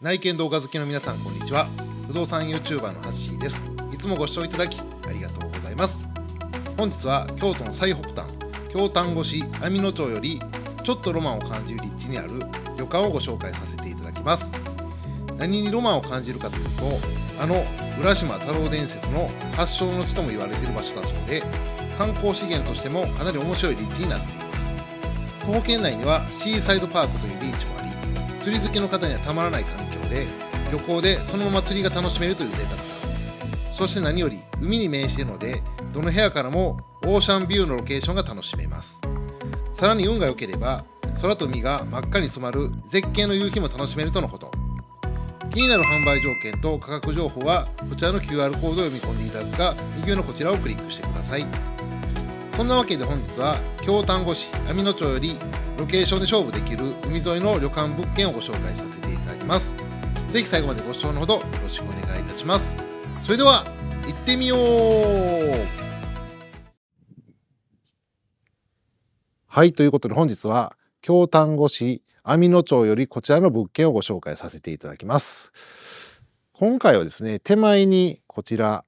内見動画好きの皆さん、こんにちは。不動産 YouTuber のハッシーです。いつもご視聴いただきありがとうございます。本日は京都の最北端、京丹後市網野町よりちょっとロマンを感じる立地にある旅館をご紹介させていただきます。何にロマンを感じるかというと、浦島太郎伝説の発祥の地とも言われている場所だそうで、観光資源としてもかなり面白い立地になっています。徒歩圏内にはシーサイドパークというビーチもあり、釣り好きの方にはたまらない環境で、旅行でそのまま釣りが楽しめるという贅沢さ。そして何より海に面しているので、どの部屋からもオーシャンビューのロケーションが楽しめます。さらに運が良ければ、空と海が真っ赤に染まる絶景の夕日も楽しめるとのこと。気になる販売条件と価格情報はこちらの QR コードを読み込んでいただくか、右上のこちらをクリックしてください。そんなわけで本日は京丹後市網野町よりロケーションで勝負できる海沿いの旅館物件をご紹介させていただきます。ぜひ最後までご視聴のほどよろしくお願いいたします。それでは行ってみよう。はい、ということで本日は京丹後市網野町よりこちらの物件をご紹介させていただきます。今回はですね、手前にこちら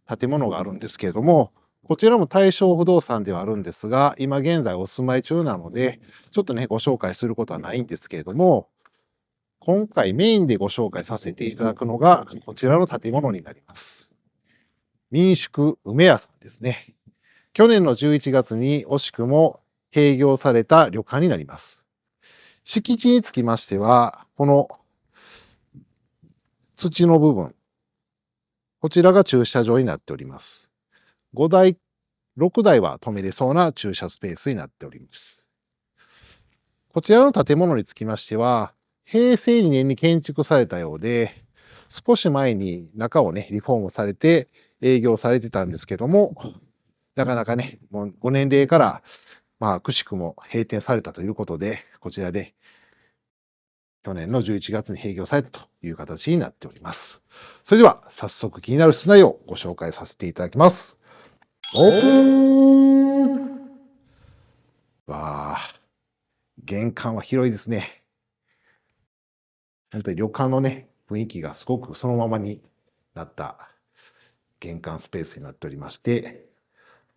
建物があるんですけれども、こちらも大正不動産ではあるんですが、今現在お住まい中なので、ちょっとね、ご紹介することはないんですけれども、今回メインでご紹介させていただくのが、こちらの建物になります。民宿梅屋さんですね。去年の11月に惜しくも閉業された旅館になります。敷地につきましては、この土の部分、こちらが駐車場になっております。5台、6台は止めれそうな駐車スペースになっております。こちらの建物につきましては、平成2年に建築されたようで、少し前に中をね、リフォームされて営業されてたんですけども、なかなかね、もうご年齢から、くしくも閉店されたということで、こちらで去年の11月に閉業されたという形になっております。それでは早速気になる室内をご紹介させていただきます。オープン。わあ、玄関は広いですね。本当に旅館のね、雰囲気がすごくそのままになった玄関スペースになっておりまして、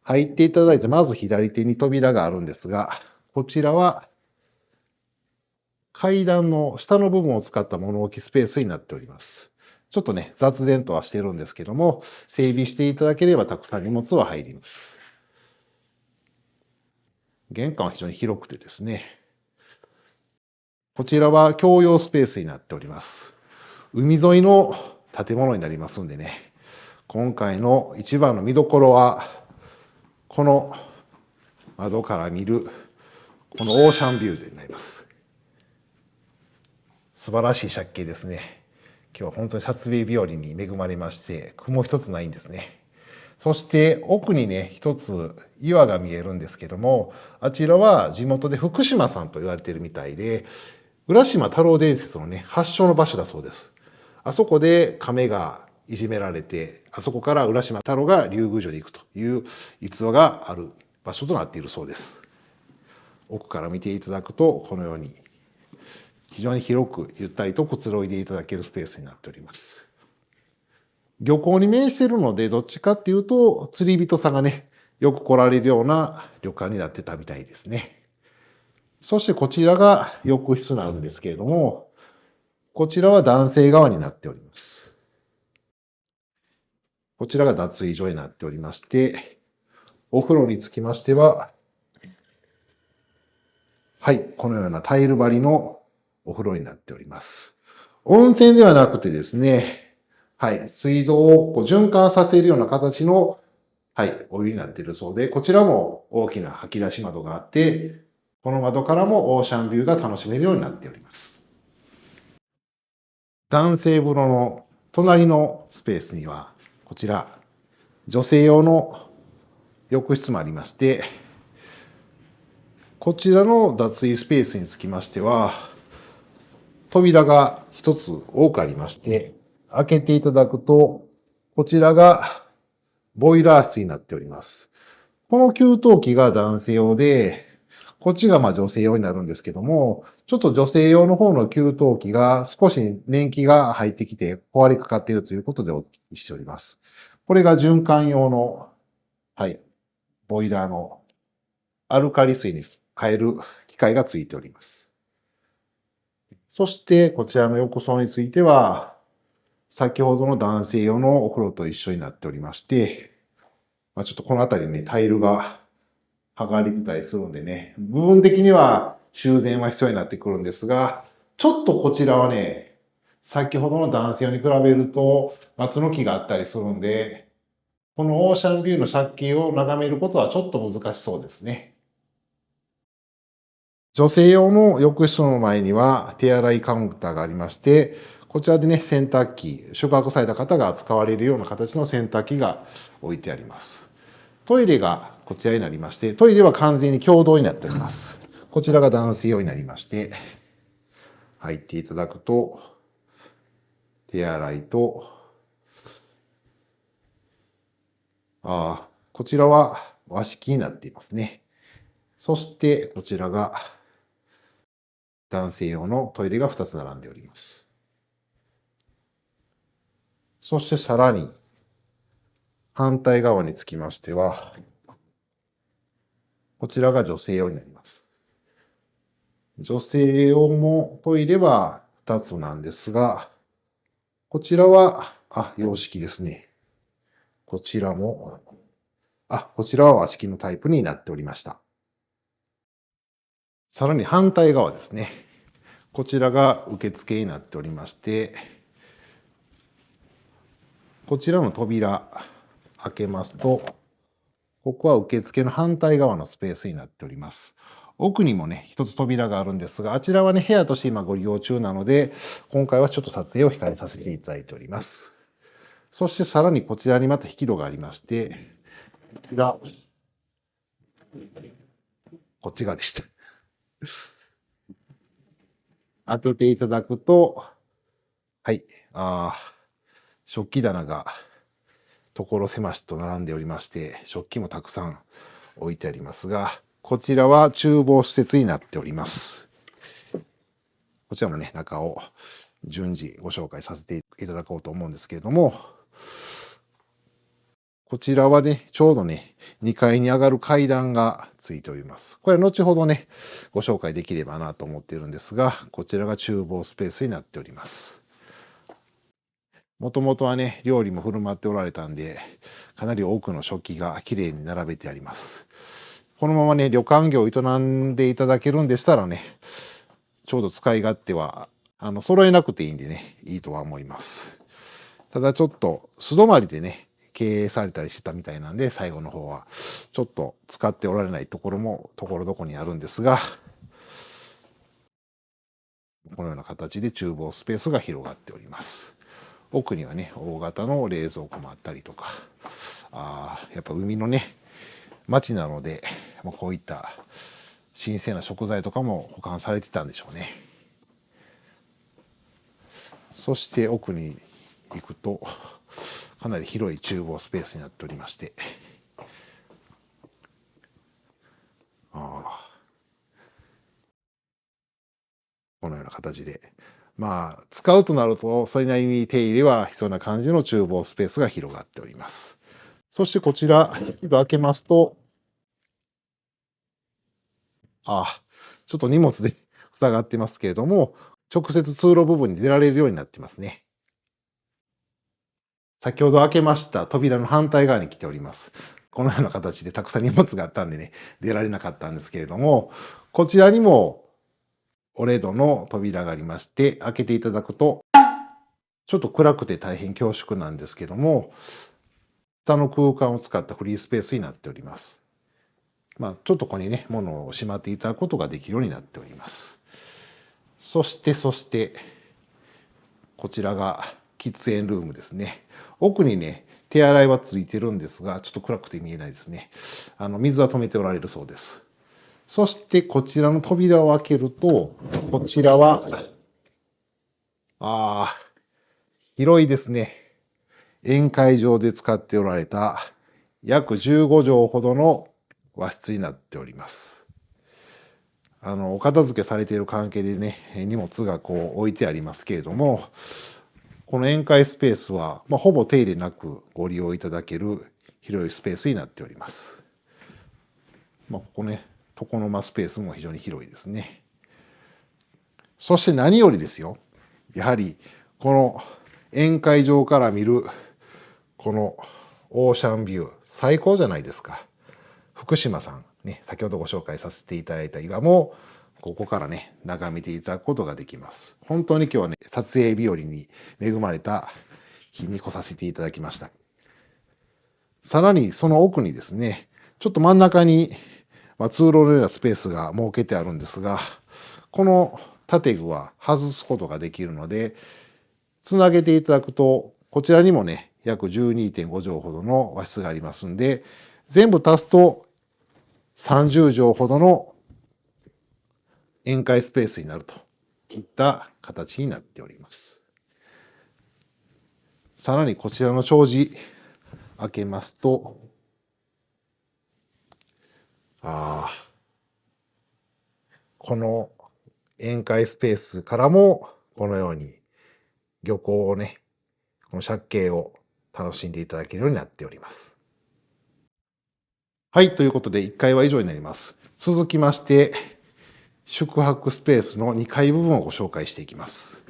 入っていただいてまず左手に扉があるんですが、こちらは階段の下の部分を使った物置スペースになっております。ちょっとね、雑然とはしてるんですけども、整備していただければたくさん荷物は入ります。玄関は非常に広くてですね、こちらは共用スペースになっております。海沿いの建物になりますんでね、今回の一番の見どころは、この窓から見るこのオーシャンビューになります。素晴らしい借景ですね。今日は本当に撮影日和に恵まれまして、雲一つないんですね。そして奥にね、一つ岩が見えるんですけども、あちらは地元で福島さんと言われているみたいで、浦島太郎伝説のね、発祥の場所だそうです。あそこで亀がいじめられて、あそこから浦島太郎が竜宮城に行くという逸話がある場所となっているそうです。奥から見ていただくと、このように非常に広くゆったりとくつろいでいただけるスペースになっております。漁港に面しているので、どっちかっていうと、釣り人さんがね、よく来られるような旅館になってたみたいですね。そしてこちらが浴室なんですけれども、こちらは男性側になっております。こちらが脱衣所になっておりまして、お風呂につきましては、はい、このようなタイル張りのお風呂になっております。温泉ではなくてですね、はい、水道をこう循環させるような形の、はい、お湯になっているそうで、こちらも大きな吐き出し窓があって、この窓からもオーシャンビューが楽しめるようになっております。男性風呂の隣のスペースには、こちら、女性用の浴室もありまして、こちらの脱衣スペースにつきましては、扉が一つ多くありまして、開けていただくと、こちらがボイラー室になっております。この給湯器が男性用で、こっちが女性用になるんですけども、ちょっと女性用の方の給湯器が少し年季が入ってきて壊れかかっているということでお聞きしております。これが循環用の、はい、ボイラーのアルカリ水に変える機械がついております。そしてこちらの浴槽については、先ほどの男性用のお風呂と一緒になっておりまして、ちょっとこの辺りね、タイルが剥がれてたりするんでね、部分的には修繕は必要になってくるんですが、ちょっとこちらはね、先ほどの男性用に比べると松の木があったりするんで、このオーシャンビューの借景を眺めることはちょっと難しそうですね。女性用の浴室の前には手洗いカウンターがありまして、こちらでね、洗濯機、宿泊された方が使われるような形の洗濯機が置いてあります。トイレがこちらになりまして、トイレは完全に共同になっております。こちらが男性用になりまして、入っていただくと、手洗いと、こちらは和式になっていますね。そして、こちらが男性用のトイレが2つ並んでおります。そしてさらに、反対側につきましては、こちらが女性用になります。女性用もトイレは2つなんですが、こちらは、洋式ですね。こちらも、こちらは和式のタイプになっておりました。さらに反対側ですね。こちらが受付になっておりまして、こちらの扉開けますと、ここは受付の反対側のスペースになっております。奥にもね、一つ扉があるんですが、あちらはね、部屋として今ご利用中なので、今回はちょっと撮影を控えさせていただいております。そしてさらにこちらにまた引き戸がありまして、こちら、こっち側でした。開けていただくと、はい、食器棚が所狭しと並んでおりまして、食器もたくさん置いてありますが、こちらは厨房施設になっております。こちらもね、中を順次ご紹介させていただこうと思うんですけれども、こちらはね、ちょうどね、2階に上がる階段がついております。これは後ほどね、ご紹介できればなと思っているんですが、こちらが厨房スペースになっております。もともとはね、料理も振る舞っておられたんで、かなり多くの食器がきれいに並べてあります。このままね、旅館業を営んでいただけるんでしたらね、ちょうど使い勝手は、揃えなくていいんでね、いいとは思います。ただちょっと素泊まりでね、経営されたりしてたみたいなんで、最後の方は、ちょっと使っておられないところも、ところどころにあるんですが、このような形で厨房スペースが広がっております。奥にはね、大型の冷蔵庫もあったりとか、やっぱ海のね、町なので、こういった新鮮な食材とかも保管されてたんでしょうね。そして奥に行くと、かなり広い厨房スペースになっておりまして、このような形で。使うとなると、それなりに手入れは必要な感じの厨房スペースが広がっております。そしてこちら、引き戸開けますと、ちょっと荷物で塞がってますけれども、直接通路部分に出られるようになってますね。先ほど開けました扉の反対側に来ております。このような形でたくさん荷物があったんでね、出られなかったんですけれども、こちらにも折れ戸の扉がありまして、開けていただくと、ちょっと暗くて大変恐縮なんですけども、下の空間を使ったフリースペースになっております。ちょっとここにね、物をしまっていただくことができるようになっております。そして、こちらが喫煙ルームですね。奥にね、手洗いはついてるんですが、ちょっと暗くて見えないですね。水は止めておられるそうです。そしてこちらの扉を開けると、こちらは、広いですね。宴会場で使っておられた約15畳ほどの和室になっております。お片付けされている関係でね、荷物がこう置いてありますけれども、この宴会スペースは、ほぼ手入れなくご利用いただける広いスペースになっております。ここね、床の間スペースも非常に広いですね。そして何よりですよ、やはりこの宴会場から見るこのオーシャンビュー、最高じゃないですか。福島さん、ね、先ほどご紹介させていただいた岩も、ここからね、眺めていただくことができます。本当に今日はね、撮影日和に恵まれた日に来させていただきました。さらにその奥にですね、ちょっと真ん中に、通路のようなスペースが設けてあるんですが、この建具は外すことができるので、つなげていただくと、こちらにもね、約 12.5 畳ほどの和室がありますんで、全部足すと30畳ほどの宴会スペースになるといった形になっております。さらにこちらの障子開けますと、この宴会スペースからもこのように漁港をね、この借景を楽しんでいただけるようになっております。はい、ということで1階は以上になります。続きまして、宿泊スペースの2階部分をご紹介していきます。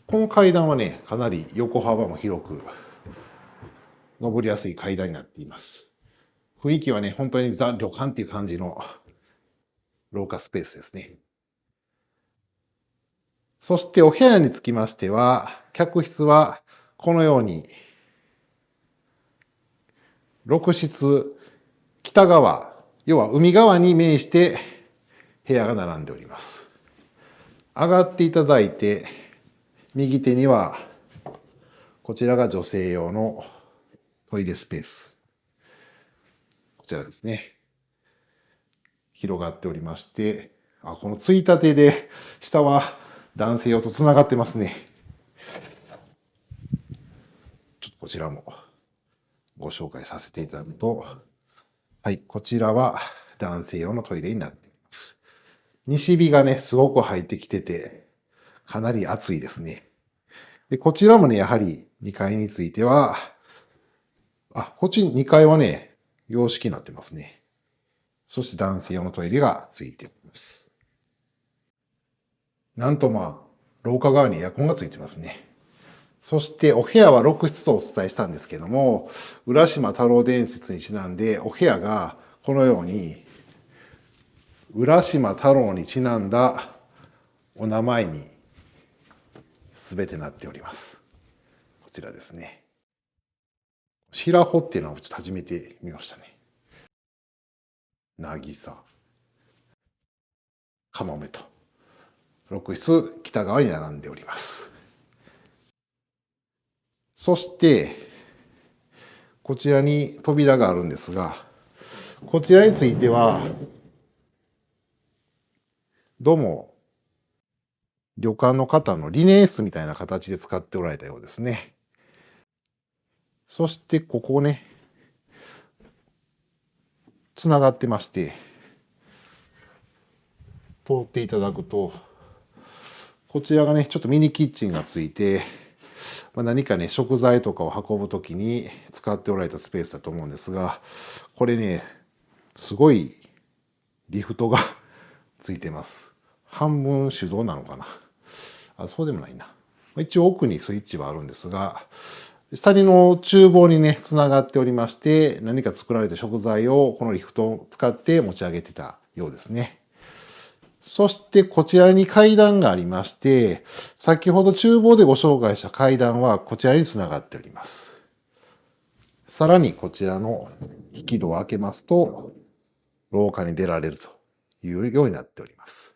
この階段はね、かなり横幅も広く、登りやすい階段になっています。雰囲気はね、本当にザ・旅館っていう感じの廊下スペースですね。そしてお部屋につきましては、客室はこのように、6室、北側、要は海側に面して部屋が並んでおります。上がっていただいて、右手には、こちらが女性用のトイレスペース。こちらですね。広がっておりまして、このついたてで、下は男性用とつながってますね。ちょっとこちらもご紹介させていただくと、はい、こちらは男性用のトイレになっています。西日がね、すごく入ってきてて、かなり暑いですね。で、こちらもね、やはり2階については、こっち2階はね、洋式になってますね。そして男性用のトイレがついています。なんと廊下側にエアコンがついてますね。そしてお部屋は6室とお伝えしたんですけども、浦島太郎伝説にちなんでお部屋がこのように浦島太郎にちなんだお名前に全てなっております。こちらですね。白穂っていうのはちょっと初めて見ましたね。渚、かもめと6室北側に並んでおります。そしてこちらに扉があるんですが、こちらについてはどうも旅館の方のリネン室みたいな形で使っておられたようですね。そしてここね、つながってまして、通っていただくと、こちらがね、ちょっとミニキッチンがついて、何かね、食材とかを運ぶときに使っておられたスペースだと思うんですが、これね、すごいリフトがついてます。半分手動なのかな。そうでもないな。一応奥にスイッチはあるんですが、下の厨房にね、つながっておりまして、何か作られた食材をこのリフトを使って持ち上げてたようですね。そしてこちらに階段がありまして、先ほど厨房でご紹介した階段はこちらにつながっております。さらにこちらの引き戸を開けますと、廊下に出られるというようになっております。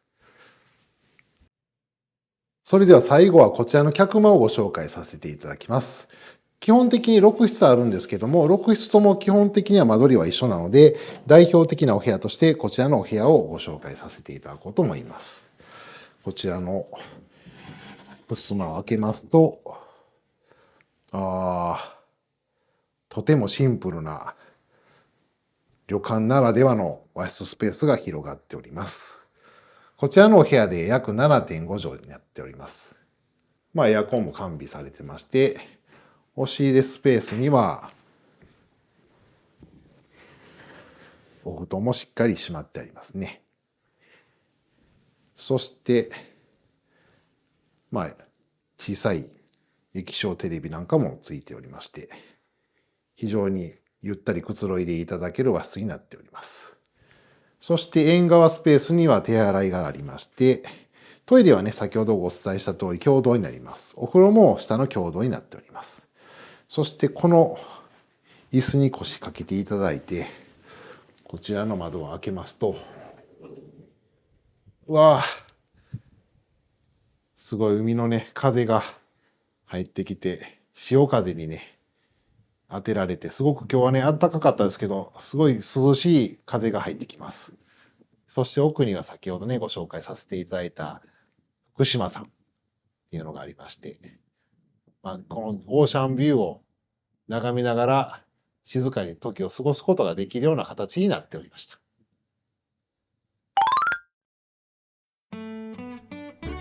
それでは最後はこちらの客間をご紹介させていただきます。基本的に6室あるんですけども、6室とも基本的には間取りは一緒なので、代表的なお部屋としてこちらのお部屋をご紹介させていただこうと思います。こちらの襖を開けますと、とてもシンプルな旅館ならではの和室スペースが広がっております。こちらのお部屋で約 7.5 畳になっております。エアコンも完備されてまして、押し入れスペースには、お布団もしっかりしまってありますね。そして、小さい液晶テレビなんかもついておりまして、非常にゆったりくつろいでいただける和室になっております。そして縁側スペースには手洗いがありまして、トイレはね、先ほどお伝えした通り共同になります。お風呂も下の共同になっております。そしてこの椅子に腰掛けていただいて、こちらの窓を開けますと、すごい海のね、風が入ってきて、潮風にね、当てられて、すごく今日はね、暖かかったですけど、すごい涼しい風が入ってきます。そして奥には先ほどね、ご紹介させていただいた福島さんっていうのがありまして、このオーシャンビューを眺めながら静かに時を過ごすことができるような形になっておりました。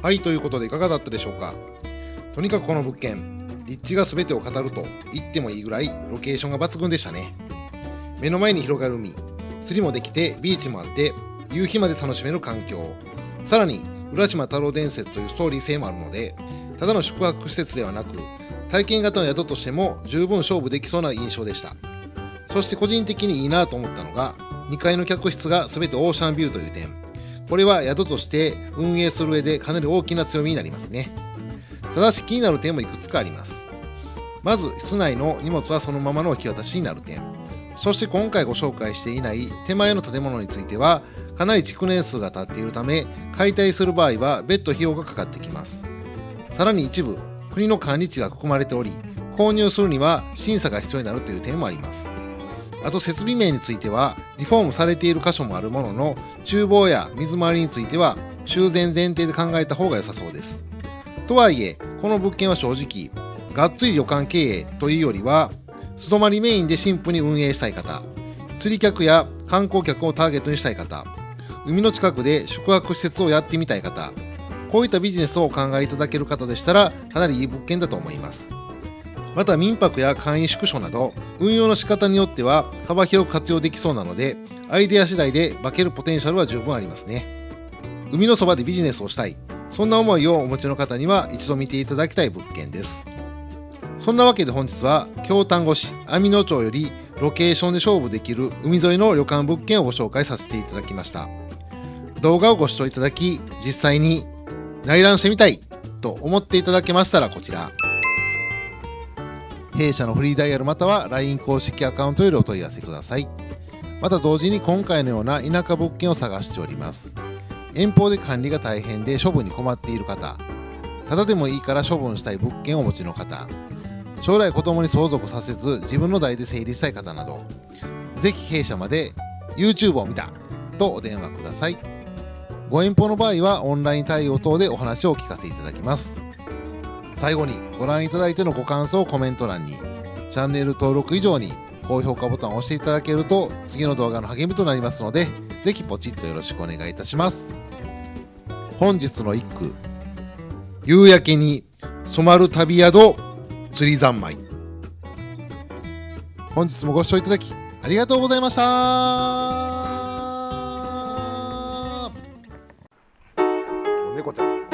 はい、ということでいかがだったでしょうか。とにかくこの物件、立地が全てを語ると言ってもいいぐらいロケーションが抜群でしたね。目の前に広がる海、釣りもできてビーチもあって夕日まで楽しめる環境、さらに浦島太郎伝説というストーリー性もあるので、ただの宿泊施設ではなく体験型の宿としても十分勝負できそうな印象でした。そして個人的にいいなと思ったのが、2階の客室が全てオーシャンビューという点。これは宿として運営する上でかなり大きな強みになりますね。ただし気になる点もいくつかあります。まず室内の荷物はそのままの引き渡しになる点。そして今回ご紹介していない手前の建物についてはかなり築年数が経っているため、解体する場合は別途費用がかかってきます。さらに一部国の管理地が含まれており、購入するには審査が必要になるという点もあります。あと設備面についてはリフォームされている箇所もあるものの、厨房や水回りについては修繕前提で考えた方が良さそうです。とはいえこの物件は正直がっつり旅館経営というよりは素泊まりメインでシンプルに運営したい方、釣り客や観光客をターゲットにしたい方、海の近くで宿泊施設をやってみたい方、こういったビジネスをお考えいただける方でしたらかなりいい物件だと思います。また民泊や簡易宿所など運用の仕方によっては幅広く活用できそうなので、アイデア次第で化けるポテンシャルは十分ありますね。海のそばでビジネスをしたい、そんな思いをお持ちの方には一度見ていただきたい物件です。そんなわけで本日は京丹後市網野町よりロケーションで勝負できる海沿いの旅館物件をご紹介させていただきました。動画をご視聴いただき、実際に内覧してみたいと思っていただけましたらこちら、弊社のフリーダイヤルまたは LINE 公式アカウントよりお問い合わせください。また同時に今回のような田舎物件を探しております。遠方で管理が大変で処分に困っている方、ただでもいいから処分したい物件をお持ちの方、将来子供に相続させず自分の代で整理したい方など、ぜひ弊社まで YouTube を見たとお電話ください。ご遠方の場合はオンライン対応等でお話をお聞かせいただきます。最後にご覧いただいてのご感想をコメント欄に、チャンネル登録以上に高評価ボタンを押していただけると次の動画の励みとなりますので、ぜひポチッとよろしくお願いいたします。本日の一句、夕焼けに染まる旅宿釣り三昧。本日もご視聴いただきありがとうございました。猫ちゃん